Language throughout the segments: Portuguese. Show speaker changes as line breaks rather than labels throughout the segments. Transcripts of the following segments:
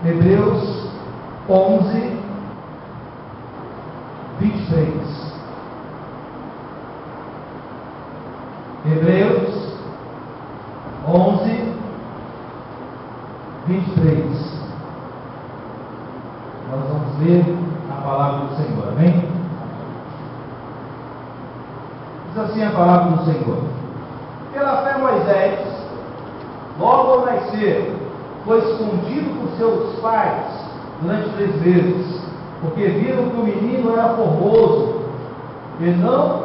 Hebreus 11, 23. Hebreus 11, 23. Nós vamos ler a palavra do Senhor, amém? Diz assim a palavra do Senhor: pela fé Moisés, logo ao nascer, foi escondido por seus pais durante 3 meses, porque viram que o menino era formoso e não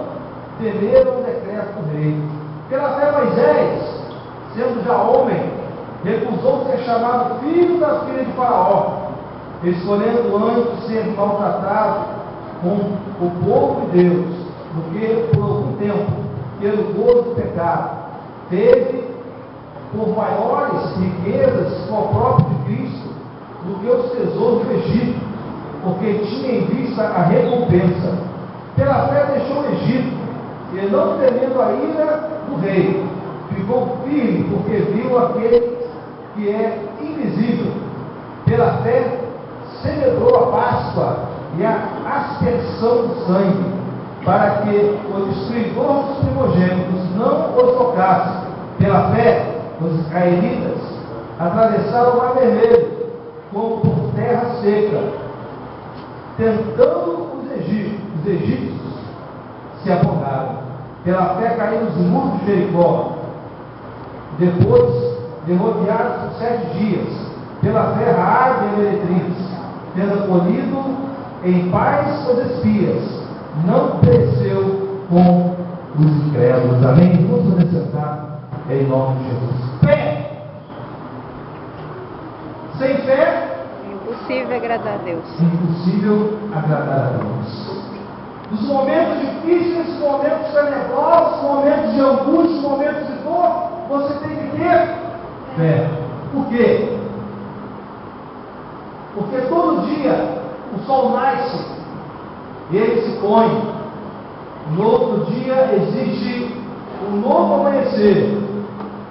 temeram o decreto do rei. Pela fé Moisés, sendo já homem, recusou ser chamado filho da filha de Faraó, escolhendo antes ser maltratado com o povo de Deus, do que por algum tempo, pelo gozo do pecado, teve por maiores riquezas com o próprio de Cristo do que os tesouros do Egito, porque tinha em vista a recompensa. Pela fé deixou o Egito, e não temendo a ira do rei, ficou firme, porque viu aquele que é invisível. Pela fé celebrou a Páscoa e a aspersão do sangue, para que o destruidor dos primogênitos não os tocasse. Pela fé, os israelitas atravessaram o Mar Vermelho como por terra seca, tentando os egípcios se afogaram. Pela fé caíram os muros de Jericó, depois de rodeados por 7 dias. Pela fé Raabe e Meretriz, tendo acolhido em paz os espias, não pereceu com os incrédulos. Amém? Vamos poder sentar em nome de Jesus. Fé. Sem fé,
impossível agradar a Deus.
Impossível agradar a Deus. Nos momentos difíceis, momentos tenebrosos, momentos de angústia, momentos de dor, você tem que ter fé. Por quê? Porque todo dia o sol nasce e ele se põe. No outro dia existe um novo amanhecer,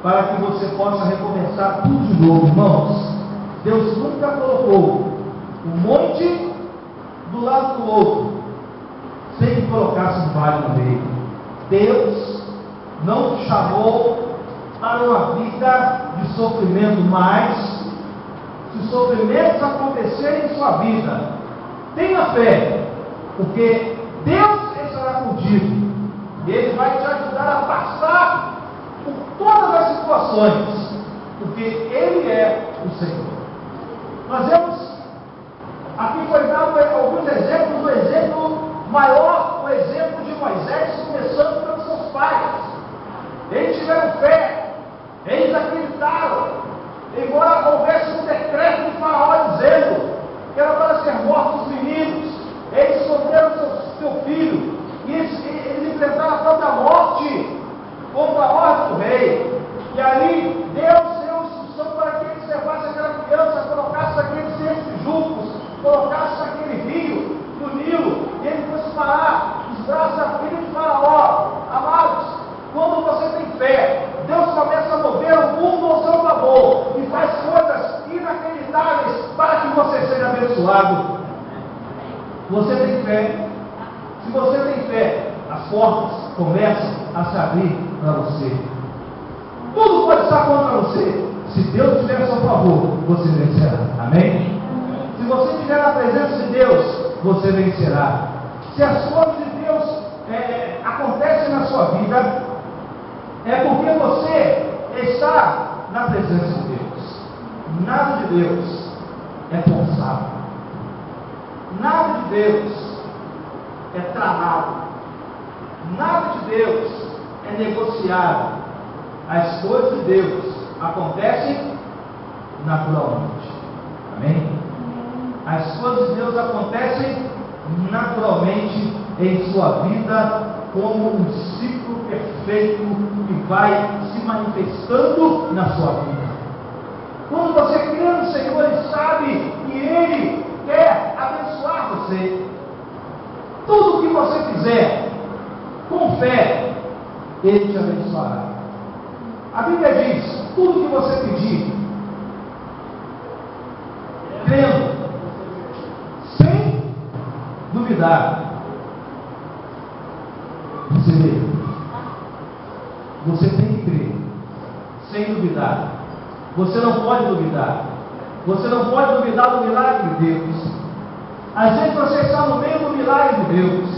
para que você possa recomeçar tudo de novo. Irmãos, Deus nunca colocou um monte do lado do outro sem que colocasse um vale no meio. Deus não te chamou para uma vida de sofrimento, mas se sofrimentos acontecerem em sua vida, tenha fé, porque Deus estará contigo e Ele vai te ajudar a passar por todas as situações, porque Ele é o Senhor. Nós vemos, aqui foi dado alguns exemplos. O exemplo maior, o exemplo de Moisés, começando pelos seus pais. Eles tiveram fé, eles acreditaram, embora houvesse um decreto de Faraó dizendo que era para ser mortos os meninos. Eles esconderam seu filho e eles enfrentaram a própria morte contra a ordem do rei. E ali Deus deu instrução para que eles levassem aquela criança, colocasse aqueles 6 juncos, colocasse naquele rio do Nilo, e ele fosse parar nos braços da filha de Faraó. Amados, quando você tem fé, Deus começa a mover o mundo ao seu favor e faz coisas inacreditáveis para que você seja abençoado. Você tem fé. Se você tem fé, as portas começam a se abrir para você. Tudo pode estar contra você. Se Deus estiver a seu favor, você vencerá. Amém? Se você estiver na presença de Deus, você vencerá. Se as coisas de Deus acontecem na sua vida, é porque você está na presença de Deus. Nada de Deus é forçado. Nada de Deus é tramado. Nada de Deus é negociado. As coisas de Deus acontecem naturalmente. Amém? As coisas de Deus acontecem naturalmente em sua vida, como um ciclo perfeito que vai se manifestando na sua vida. Quando você crê no Senhor e sabe que Ele quer abençoar você, tudo que você fizer com fé, Ele te abençoará. A Bíblia diz: tudo que você pedir crendo, sem duvidar. Você vê, você tem que crer, sem duvidar. Você não pode duvidar. Você não pode duvidar do milagre de Deus. Às vezes você está no meio do milagre de Deus,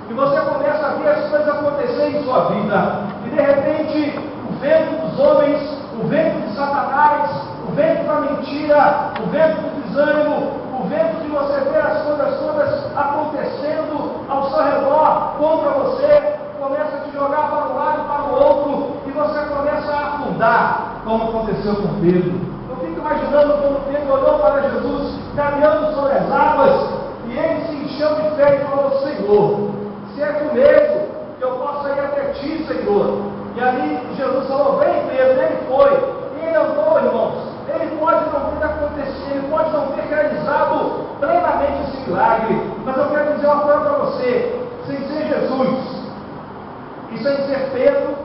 e você começa a ver as coisas acontecerem em sua vida, e de repente o vento dos homens, o vento de Satanás, o vento da mentira, o vento do desânimo, o vento de você ver as coisas todas acontecendo ao seu redor contra você, começa a te jogar para um lado e para o outro, e você começa a afundar, como aconteceu com Pedro. Eu fico imaginando quando Pedro olhou para Jesus caminhando sobre as águas, e ele se encheu de fé e falou: Senhor, se é tu mesmo, que eu possa ir até ti, Senhor. E ali Jesus falou: vem Pedro. Ele foi, e ele andou, irmãos. Ele pode não ter acontecido, ele pode não ter realizado plenamente esse milagre, mas eu quero dizer uma coisa para você: sem ser Jesus e sem ser Pedro,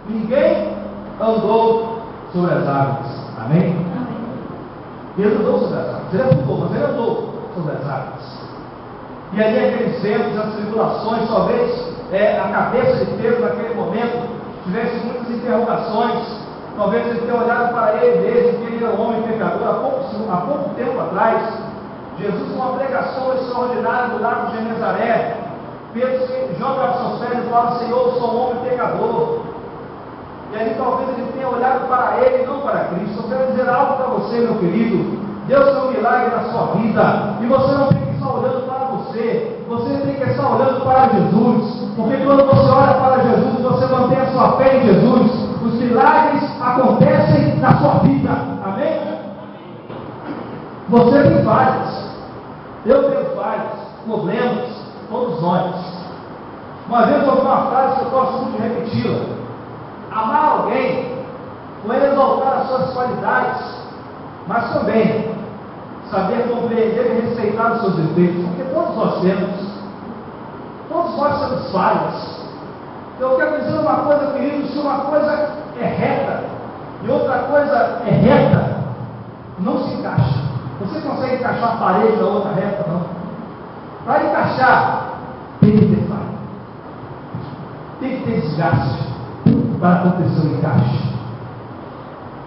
ninguém andou sobre as águas. Amém? Pedro andou sobre as águas, ele afundou, mas ele andou sobre as águas. E ali aqueles ventos, as tribulações, talvez a cabeça de Pedro naquele momento tivesse muitas interrogações. Talvez ele tenha olhado para ele mesmo, que ele era um homem pecador. Há pouco tempo atrás, Jesus, numa pregação extraordinária do lago de Genezaré, Pedro se joga aos seus pés e fala: Senhor, eu sou um homem pecador. E ali talvez ele tenha olhado para ele, não para Cristo. Eu quero dizer algo para você, meu querido: Deus tem um milagre na sua vida, e você não tem que estar olhando para você tem que estar olhando para Jesus, porque quando você olha para Jesus, você mantém a sua fé em Jesus, os milagres acontecem na sua vida. Amém? Você tem falhas, eu tenho falhas, problemas, todos nós. Uma vez eu ouvi uma frase que eu gosto muito de repeti-la: amar alguém não é exaltar as suas qualidades, mas também saber compreender e respeitar os seus defeitos, porque todos nós temos falhas. Eu quero dizer uma coisa, querido: se uma coisa é reta e outra coisa é reta, não se encaixa. Você consegue encaixar a parede da outra reta? Não. Para encaixar, tem que ter falha, tem que ter desgaste para acontecer o encaixe.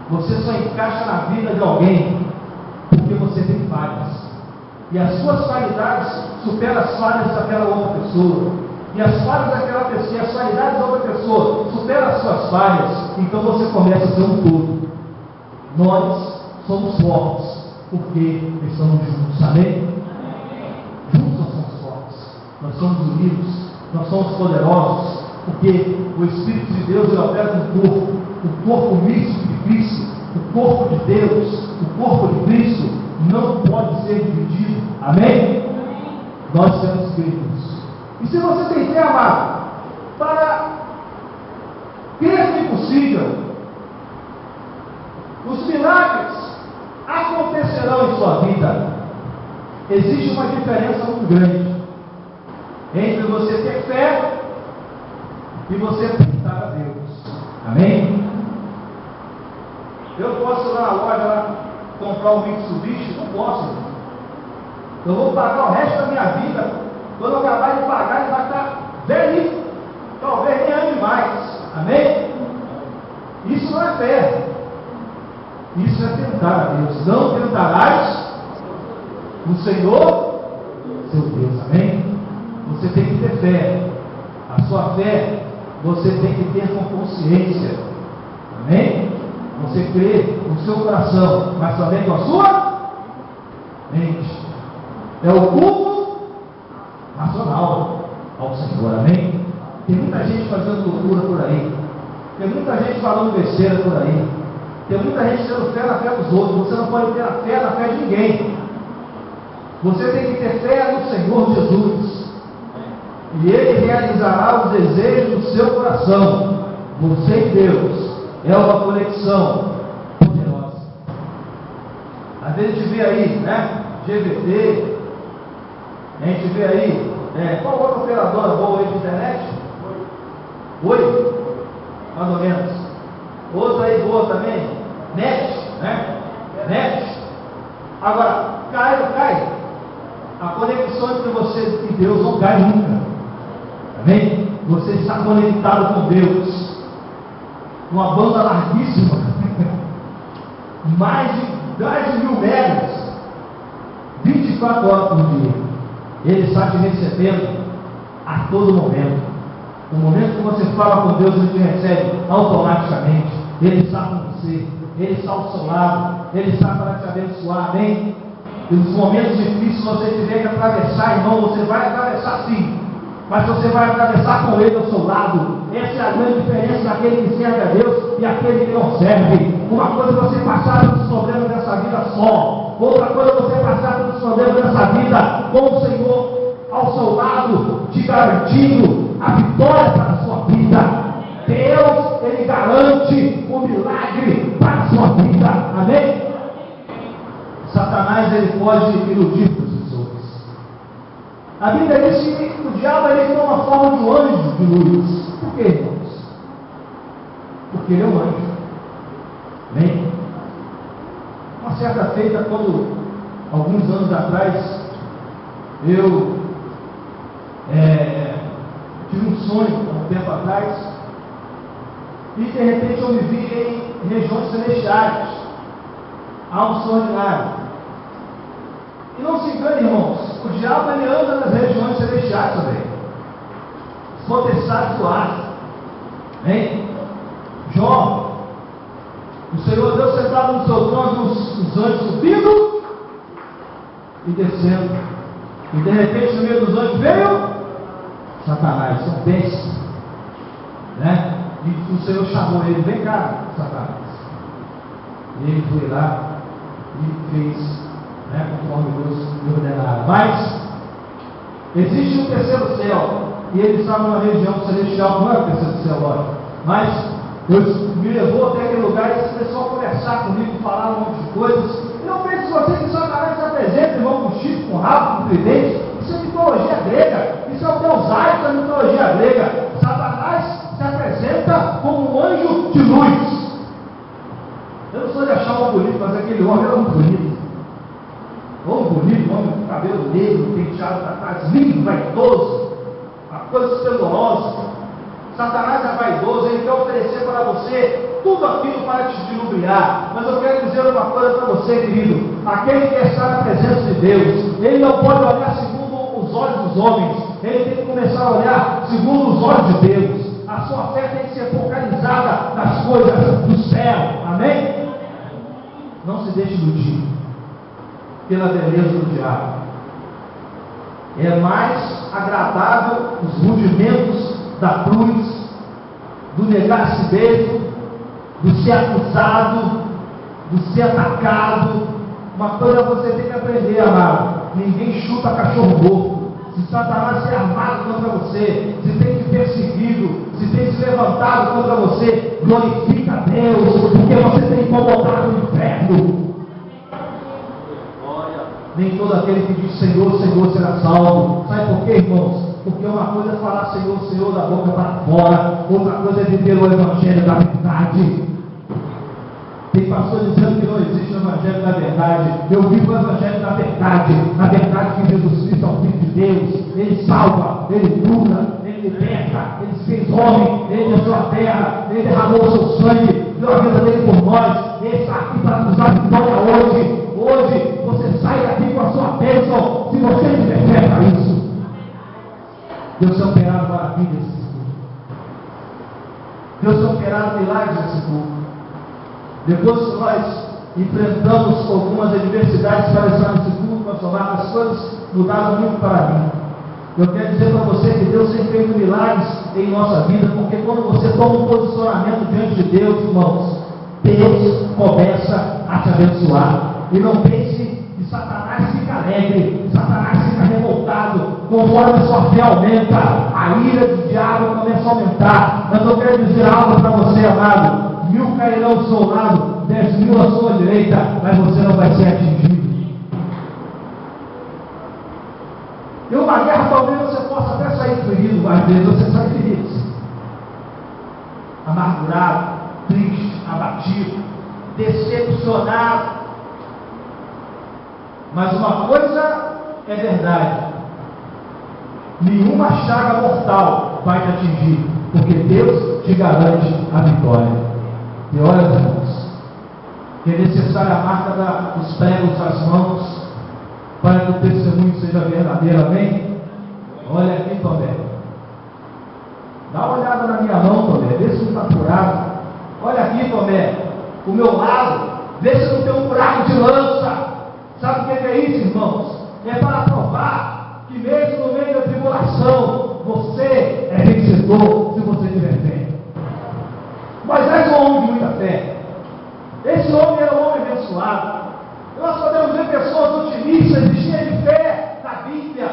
Você só encaixa na vida de alguém porque você tem falhas, e as suas qualidades superam as falhas daquela outra pessoa, e as falhas daquela pessoa, e as qualidades da outra pessoa superam as suas falhas. Então você começa a ser um todo. Nós somos fortes porque estamos juntos. Amém? Juntos nós somos fortes, nós somos unidos, nós somos poderosos, porque o Espírito de Deus ele opera no corpo, o corpo místico de Cristo, o corpo de Deus, o corpo de Cristo não pode ser dividido. Amém? Nós temos que crer nisso. E se você tem fé, amado, para crer que é possível, os milagres acontecerão em sua vida. Existe uma diferença muito grande entre você ter fé e você acreditar a Deus. Amém? Eu posso ir lá na loja lá, comprar um Mitsubishi? Não posso. Eu vou pagar o resto da minha vida. Quando eu acabar de pagar, ele vai estar velhinho, talvez nem ande mais. Amém? Isso não é fé, isso é tentar a Deus. Não tentarás o Senhor seu Deus. Amém? Você tem que ter fé. A sua fé você tem que ter com consciência. Amém? Você crê no seu coração, mas também com a sua mente. É o culto racional ao Senhor. Amém? Tem muita gente fazendo loucura por aí. Tem muita gente falando besteira por aí. Tem muita gente tendo fé na fé dos outros. Você não pode ter a fé na fé de ninguém. Você tem que ter fé no Senhor Jesus, e Ele realizará os desejos do seu coração. Você e Deus é uma conexão poderosa. Às vezes a gente vê aí, né, GVT, a gente vê aí, qual outra operadora boa aí de internet? Oi? Mais ou menos. Outra aí boa também? Net, né? Net. Agora, Deus não cai nunca. Amém? Você está conectado com Deus. Uma banda larguíssima, mais de 10.000 megas, 24 horas por dia. Ele está te recebendo a todo momento. O momento que você fala com Deus, Ele te recebe automaticamente. Ele está com você, Ele está ao seu lado, Ele está para te abençoar, amém? E nos momentos difíceis você tiver que atravessar, irmão, você vai atravessar sim, mas você vai atravessar com Ele ao seu lado. Essa é a grande diferença daquele que serve a Deus e aquele que não serve. Uma coisa é você passar pelos problemas dessa vida só, outra coisa é você passar pelos problemas dessa vida com o Senhor ao seu lado, te garantindo a vitória para a sua vida. Deus, Ele garante o milagre para a sua vida, amém? Satanás, ele pode iludir as pessoas. A Bíblia diz que o diabo, ele tem uma forma de um anjo de luz. Por quê, irmãos? Porque ele é um anjo, amém? Uma certa feita, quando, alguns anos atrás, eu tive um sonho, há um tempo atrás, e de repente eu me vi em regiões celestiais, algo extraordinário. E não se engane, irmãos, o diabo ele anda nas regiões celestiais também, os potestades do ar, amém? Jó, o Senhor Deus sentado no seu trono, os anjos subindo e descendo, e de repente no meio dos anjos veio Satanás, são bestas, né? E o Senhor chamou ele, vem cá, Satanás. E ele foi lá e fez, né, conforme Deus lhe ordenara. Mas existe um terceiro céu, e ele está numa região celestial, não é o terceiro céu, lógico. Mas Deus me levou até aquele lugar e esse pessoal conversar comigo, falar um monte de coisas. E não pense você que Satanás se apresenta, irmão, com chifre, com rabo, com tridente. Isso é mitologia grega. Isso é o Deus Ares da mitologia grega. Satanás se apresenta como um anjo de luz. Eu não sou de achar um bonito, mas aquele homem era muito bonito. Homem bonito, homem com cabelo negro, penteado para trás, lindo, vaidoso, uma coisa esplendorosa. Satanás é vaidoso, ele quer oferecer para você tudo aquilo para te dilubriar. Mas eu quero dizer uma coisa para você, querido: aquele que está na presença de Deus, ele não pode olhar segundo os olhos dos homens, ele tem que começar a olhar segundo os olhos de Deus. A sua fé tem que ser focalizada nas coisas do céu, amém? Não se deixe iludir pela beleza do diabo. É mais agradável os rudimentos da cruz, do negar a si mesmo, do ser acusado, do ser atacado. Uma coisa você tem que aprender, amado: ninguém chuta cachorro morto. Se Satanás se armado contra você, se tem te perseguido, se tem se levantado contra você, glorifica a Deus, porque você tem incomodado o inferno. Nem todo aquele que diz Senhor, Senhor será salvo. Sabe por quê, irmãos? Porque uma coisa é falar Senhor, Senhor da boca para fora, outra coisa é viver o Evangelho da verdade. Tem pastor dizendo que não existe o Evangelho da verdade. Eu vivo o Evangelho da verdade, a verdade que Jesus Cristo é o Filho de Deus. Ele salva, Ele cura, Ele liberta, Ele se fez homem, Ele deixou a terra, Ele derramou o seu sangue, deu a vida dele por nós. Ele está aqui para nos dar vitória hoje. Hoje você sai daqui com a sua bênção, se você tiver fé para isso. Deus tem operado maravilhas nesse culto. Deus tem operado milagres nesse culto. Depois que nós enfrentamos algumas adversidades para estar nesse culto, pastor, as coisas mudaram muito para mim. Eu quero dizer para você que Deus tem feito milagres em nossa vida, porque quando você toma um posicionamento diante de Deus, irmãos, Deus começa a te abençoar. E não pense que Satanás fica alegre, Satanás fica revoltado. Conforme a sua fé aumenta, a ira do diabo começa a aumentar. Mas eu quero dizer algo para você, amado: 1000 cairão ao seu lado, 10.000 à sua direita, mas você não vai ser atingido. E uma guerra talvez você possa até sair ferido, às vezes você sai ferido, amargurado, triste, abatido, decepcionado. Mas uma coisa é verdade: nenhuma chaga mortal vai te atingir, porque Deus te garante a vitória. E olha, irmãos, que é necessária a marca dos pregos das mãos, para que o testemunho seja verdadeiro, amém? Olha aqui, Tomé. Dá uma olhada na minha mão, Tomé, vê se não está furado. Olha aqui, Tomé, o meu lado, vê se não tem um buraco de lança. Sabe o que é isso, irmãos? É para provar que mesmo no meio da tribulação, você é vencedor se você tiver fé. Moisés é um homem de muita fé. Esse homem era um homem abençoado. Nós podemos ver pessoas otimistas e cheias de fé na Bíblia.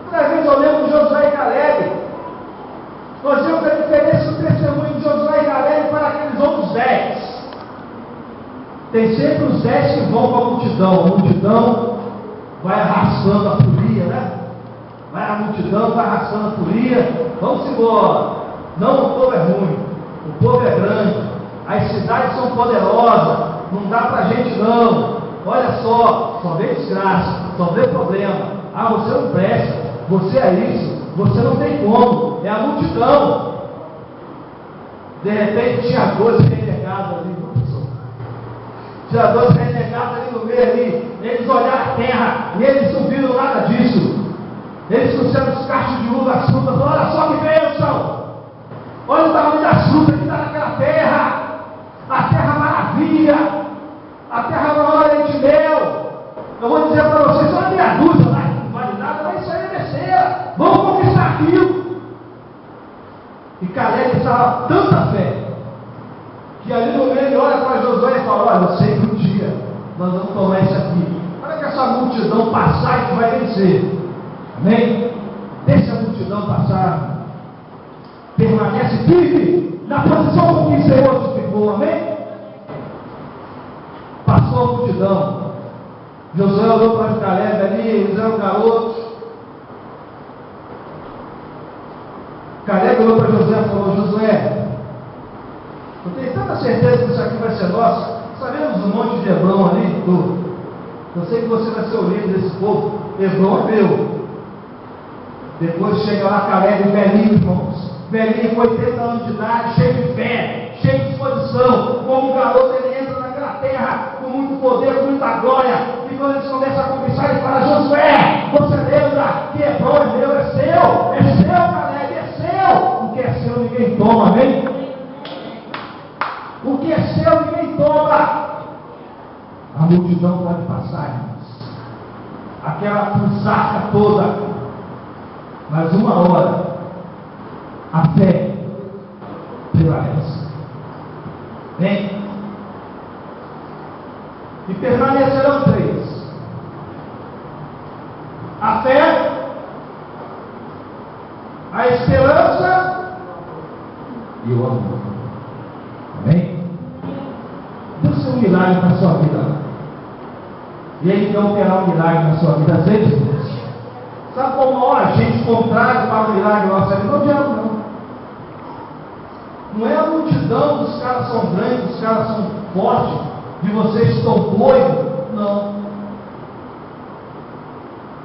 Muitas vezes eu lembro de Josué e Caleb. Nós vemos a diferença do testemunho de Josué e Caleb para aqueles outros 10. Tem sempre os 10 que vão com a multidão vai arrastando a folia, né? Vai a multidão, vai arrastando a folia. Vamos embora. Não, o povo é ruim, o povo é grande, as cidades são poderosas, não dá pra gente não. Olha só vê desgraça, só vê problema. Ah, você não presta, você é isso, você não tem como, é a multidão. De repente tinha 12 renegados ali, tinha 12 renegados ali no meio ali. Eles olharam a terra e eles não viram nada disso. Eles trouxeram os cachos de uva, as frutas, olha só que bênção, olha o tamanho das frutas que está naquela terra, a terra maravilha, a terra maior de mel. Eu vou dizer para vocês, só meia dúzia lá, não vale nada, mas isso aí é besteira, vamos conquistar aquilo. E Caleb estava tanta fé, que ali no meio ele olha para Josué e fala: olha, eu sei que um dia nós vamos tomar isso aqui, olha que essa multidão passar e que vai vencer, amém? Deixa a multidão passar, permanece firme na posição com que o Senhor te ficou, amém? Passou a multidão, Josué olhou para Caleb ali, eles eram garotos. Caleb olhou para Josué e falou: Josué, eu tenho tanta certeza que isso aqui vai ser nosso. Sabemos um monte de Hebron ali, eu sei que você vai ser o líder desse povo. Hebron é meu. Depois chega lá Caleb, velhinho, irmãos, velhinho com 80 anos de idade, cheio de fé, cheio de disposição. Como um garoto, ele entra naquela terra com muito poder, com muita glória. E quando eles começam a conversar, ele fala: Josué, você lembra que Hebron é meu, é seu, Caleb, é seu. O que é seu ninguém toma, amém? O que é seu ninguém toma. A multidão pode passar, irmãos, aquela fusarca toda, mas uma hora a fé prevalece. Vem. E permanecerão 3: a fé, a esperança e o amor. Amém? Deus tem um milagre na sua vida. E Ele quer operar um milagre na sua vida. Às vezes, sabe qual o maior agente contrário para o milagre na nossa vida? Não é o diabo, não. Não é a multidão dos caras são grandes, os caras são fortes, de vocês estão doidos. Não.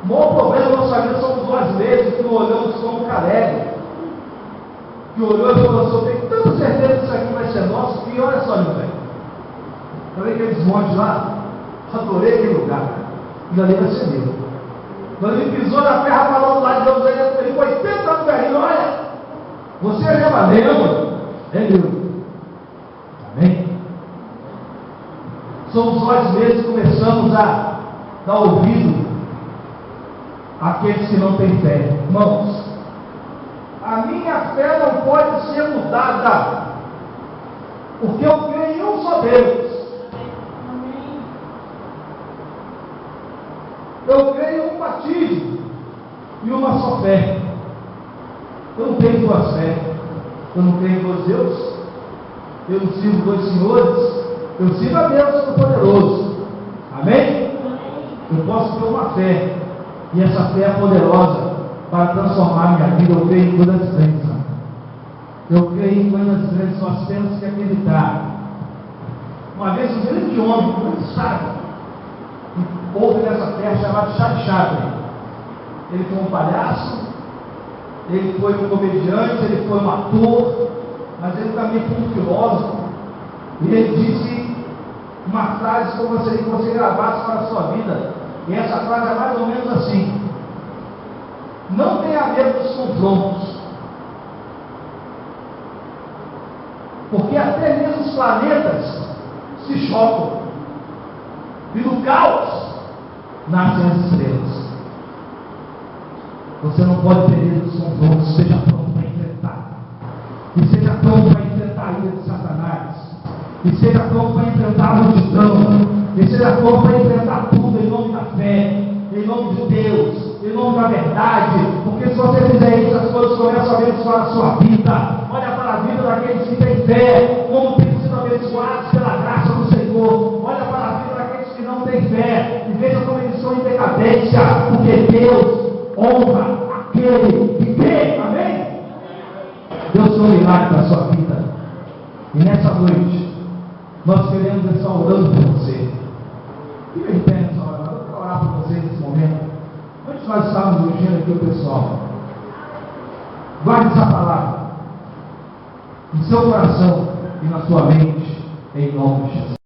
O maior problema da nossa vida somos nós mesmos, que não olhamos como Caleb, que olhou e falou assim: eu tenho tanta certeza que isso aqui vai ser nosso, que olha só, meu velho, falei aqueles montes lá, adorei aquele lugar, e ali vai ser meu. Quando ele pisou na terra, falou do lado de Deus, ele foi 80 anos velhinho: olha, você é já valeu, é meu. Amém? Somos nós mesmos que começamos a dar ouvido àqueles que não têm fé. Irmãos, a minha fé não pode ser mudada, porque eu creio em um só Deus. Eu creio em um batismo e uma só fé. Eu não tenho duas fés. Eu não creio em dois deuses. Eu não sirvo dois senhores. Eu sirvo a Deus Todo-Poderoso. Amém? Eu posso ter uma fé, e essa fé é poderosa para transformar minha vida. Eu creio em coisas grandes. Eu creio em coisas grandes. Nós temos que acreditar. Uma vez um grande homem, um grande sábio, houve nessa terra, chamado Charles Chaplin. Ele foi um palhaço, ele foi um comediante, ele foi um ator, mas ele também foi um filósofo. E ele disse uma frase que eu gostaria que você gravasse para a sua vida. E essa frase é mais ou menos assim: não tenha medo dos confrontos, porque até mesmo os planetas se chocam, e do caos nascem as estrelas. Você não pode ter medo dos confrontos. Seja pronto para enfrentar, e seja pronto para enfrentar a ira de Satanás, e seja pronto para enfrentar a multidão, e seja pronto para enfrentar tudo em nome da fé, em nome de Deus, em nome da verdade, porque se você fizer isso, as coisas começam a abençoar a sua vida. Olha para a vida daqueles que têm fé, como tem sido abençoados pela graça do Senhor. Olha para a vida daqueles que não têm fé, e veja como eles são em decadência, porque Deus honra aquele que crê. Amém? Deus tem um milagre para a sua vida, e nessa noite nós queremos estar orando por você. Fica de pé nessa hora, eu quero orar por você nesse momento. Antes nós estávamos ungindo aqui o pessoal, guarde essa palavra em seu coração e na sua mente, em nome de Jesus.